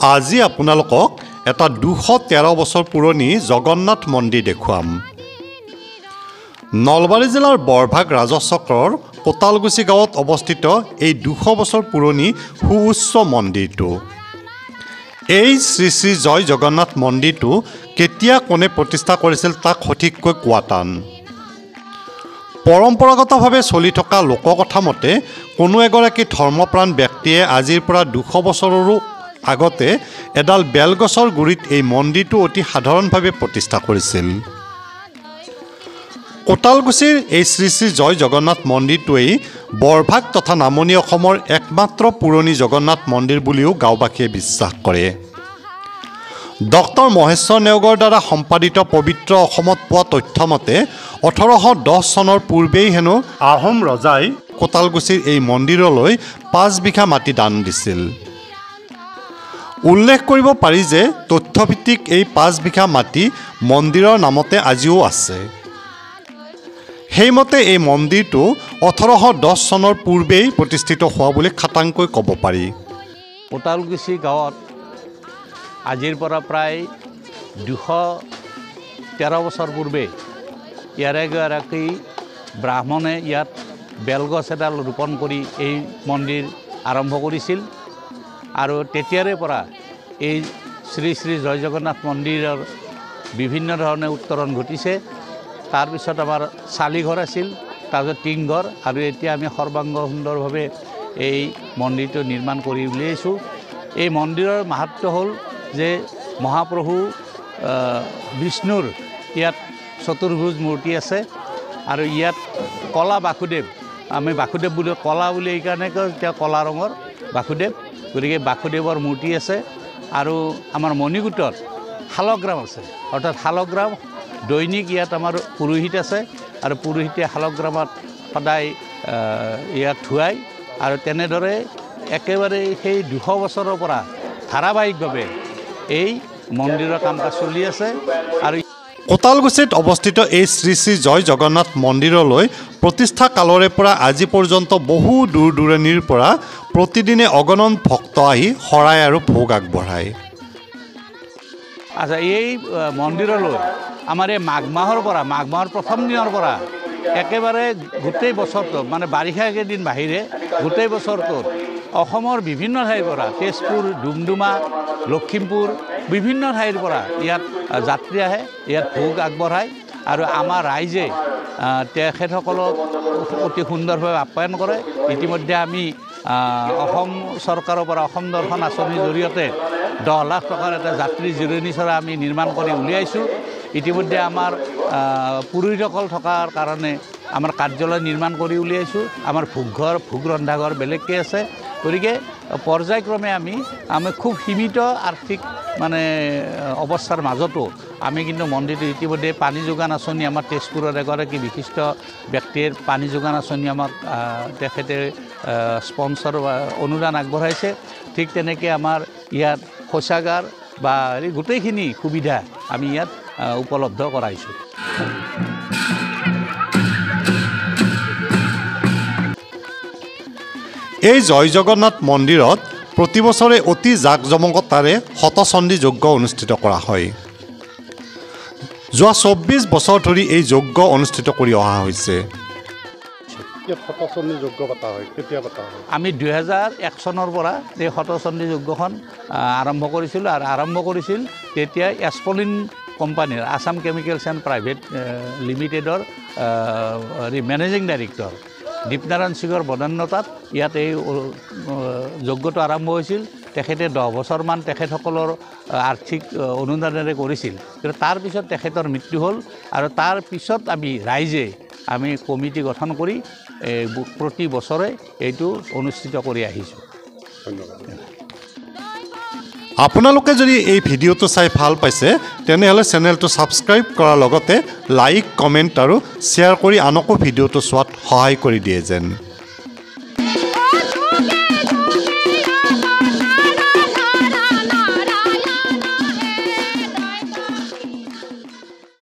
আজি আপোনালোকক এটা 213 বছৰ পুৰণি জগন্নাথ মন্দিৰ দেখুৱাম। নলবাৰী জিলাৰ বৰভাগ ৰাজচক্ৰৰ কোটালগুছি গাঁৱত অৱস্থিত এই 200 বছৰ পুৰণি সুউচ্চ মন্দিৰটো। এই শ্ৰী শ্ৰী জয় জগন্নাথ মন্দিৰটো কেতিয়া কোনে প্ৰতিষ্ঠা কৰিছিল তাক সঠিককৈ কোৱা টান। পৰম্পৰাগতভাৱে চলি থকা লোককথা মতে কোনো এগৰাকী ধৰ্মপ্ৰাণ ব্যক্তিয়ে আজিৰ পৰা 200 বছৰৰো আগতে এডাল বেলগছৰ গুৰিত এই মন্দিৰটো অতি সাধাৰণভাৱে প্ৰতিষ্ঠা কৰিছিল। কোটালগুছিৰ এই শ্ৰী শ্ৰী জয় জগন্নাথ মন্দিৰটোৱেই বৰভাগ তথা নামনি অসমৰ একমাত্ৰ পুৰণি জগন্নাথ মন্দিৰ বুলিও গাঁওবাসীয়ে বিশ্বাস কৰে। ডক্টৰ মহেশ্বৰ নেওগৰ দ্বাৰা সম্পাদিত পবিত্ৰ অসমত পোৱা তথ্য মতে 1810 চনৰ পূৰ্বেই হেনো আহোম ৰজাই কোটালগুছিৰ এই মন্দিৰলৈ 5 বিঘা মাটি দান দিছিল। উল্লেখ কৰিব পাৰি যে তথ্যভিত্তিক এই 5 বিঘা মাটি মন্দিৰৰ নামতে আজিও আছে। সেইমতে এই মন্দিৰটো 1810 চনৰ পূৰ্বেই প্ৰতিষ্ঠিত হোৱা বুলি খাটাংকৈ ক'ব পাৰি। কোটালগুছি গাঁৱত আজিৰ পৰা প্ৰায় 213 বছৰ পূৰ্বে ইয়াৰে এগৰাকী ব্ৰাহ্মণে ইয়াত বেলগছ এডাল ৰোপণ কৰি এই মন্দিৰ আৰম্ভ কৰিছিল আৰু তেতিয়াৰে পৰা এই শ্ৰী শ্ৰী জয় জগন্নাথ মন্দিৰৰ বিভিন্ন ধৰণে উত্তৰণ ঘটিছে। তাৰপিছত আমাৰ চালিঘৰ আছিল, তাৰপিছত টিংঘৰ আৰু এতিয়া আমি সৰ্বাংগ সুন্দৰভাৱে এই মন্দিৰটো নিৰ্মাণ কৰি উলিয়াইছোঁ। এই মন্দিৰৰ মাহাত্ম্য হ'ল যে মহাপ্ৰভু বিষ্ণুৰ ইয়াত চতুৰ্ভুজ মূৰ্তি আছে আৰু ইয়াত কলা বাসুদেৱ, আমি বাসুদেৱ বুলি কলা বুলি এইকাৰণে কওঁ তেওঁ কলা ৰঙৰ বাসুদেৱ, গতিকে বাসুদেৱৰ মূৰ্তি আছে। আৰু আমাৰ মণিকূটত শালগ্ৰাম আছে, অৰ্থাৎ শালগ্ৰাম দৈনিক ইয়াত আমাৰ পুৰোহিত আছে আৰু পুৰোহিতে শালগ্ৰামত সদায় ইয়াত ধুৱায় আৰু তেনেদৰে একেবাৰে সেই 200 বছৰৰ পৰা ধাৰাবাহিকভাৱে এই মন্দিৰৰ কাম কাজ চলি আছে। আৰু কোটালগুছিত অৱস্থিত এই শ্ৰী শ্ৰী জয় জগন্নাথ মন্দিৰলৈ প্ৰতিষ্ঠা কালৰে পৰা আজি পৰ্যন্ত বহু দূৰ দূৰণিৰ পৰা প্ৰতিদিনে অগণন ভক্ত আহি শৰাই আৰু ভোগ আগবঢ়ায়। আচ্ছা, এই মন্দিৰলৈ আমাৰ এই মাঘ মাহৰ প্ৰথম দিনৰ পৰা একেবাৰে গোটেই বছৰটোত, মানে বাৰিষা কেইদিন বাহিৰে গোটেই বছৰটোত অসমৰ বিভিন্ন ঠাইৰ পৰা, তেজপুৰ, ডুমডুমা, লখিমপুৰ, বিভিন্ন ঠাইৰ পৰা ইয়াত যাত্ৰী আহে, ইয়াত ভোগ আগবঢ়ায় আৰু আমাৰ ৰাইজে তেখেতসকলক অতি সুন্দৰভাৱে আপ্যায়ন কৰে। ইতিমধ্যে আমি অসম চৰকাৰৰ পৰা অসম দৰ্শন আঁচনিৰ জৰিয়তে 10 লাখ টকাৰ এটা যাত্ৰী জিৰণি চৰা আমি নিৰ্মাণ কৰি উলিয়াইছোঁ। ইতিমধ্যে আমাৰ পুৰোহিতসকল থকাৰ কাৰণে আমাৰ কাৰ্যালয় নিৰ্মাণ কৰি উলিয়াইছোঁ। আমাৰ ভোগ ৰন্ধাঘৰ বেলেগকৈ আছে। গতিকে পৰ্যায়ক্ৰমে আমি খুব সীমিত আৰ্থিক অৱস্থাৰ মাজতো আমি কিন্তু মন্দিৰটো ইতিমধ্যে পানী যোগান আঁচনি, আমাৰ তেজপুৰৰ এগৰাকী বিশিষ্ট ব্যক্তিৰ পানী যোগান আঁচনি আমাক তেখেতে স্পন্সৰ অনুদান আগবঢ়াইছে। ঠিক তেনেকৈ আমাৰ ইয়াত শৌচাগাৰ বা গোটেইখিনি সুবিধা আমি ইয়াত উপলব্ধ কৰাইছোঁ। এই জয় জগন্নাথ মন্দিৰত প্ৰতি বছৰে অতি জাকজমকতাৰে শতচণ্ডী যজ্ঞ অনুষ্ঠিত কৰা হয়। যোৱা 24 বছৰ ধৰি এই যজ্ঞ অনুষ্ঠিত কৰি অহা হৈছে। আমি 2001 চনৰ পৰা এই শতচণ্ডী যজ্ঞখন আৰম্ভ কৰিছিলোঁ আৰু আৰম্ভ কৰিছিল তেতিয়া এছপলিন কোম্পানীৰ আছাম কেমিকেলছ এণ্ড প্ৰাইভেট লিমিটেডৰ মেনেজিং ডাইৰেক্টৰ দীপনাৰায়ণ সিঙৰ বদান্যতাত ইয়াত এই যজ্ঞটো আৰম্ভ হৈছিল। তেখেতে 10 বছৰমান তেখেতসকলৰ আৰ্থিক অনুদানেৰে কৰিছিল, কিন্তু তাৰপিছত তেখেতৰ মৃত্যু হ'ল আৰু তাৰ পিছত আমি ৰাইজে কমিটি গঠন কৰি প্ৰতি বছৰে এইটো অনুষ্ঠিত কৰি আহিছোঁ। ধন্যবাদ। আপোনালোকে যদি এই ভিডিঅ'টো চাই ভাল পাইছে তেনেহ'লে চেনেলটো ছাবস্ক্ৰাইব কৰাৰ লগতে লাইক, কমেণ্ট আৰু শ্বেয়াৰ কৰি আনকো ভিডিঅ'টো চোৱাত সহায় কৰি দিয়ে যেন।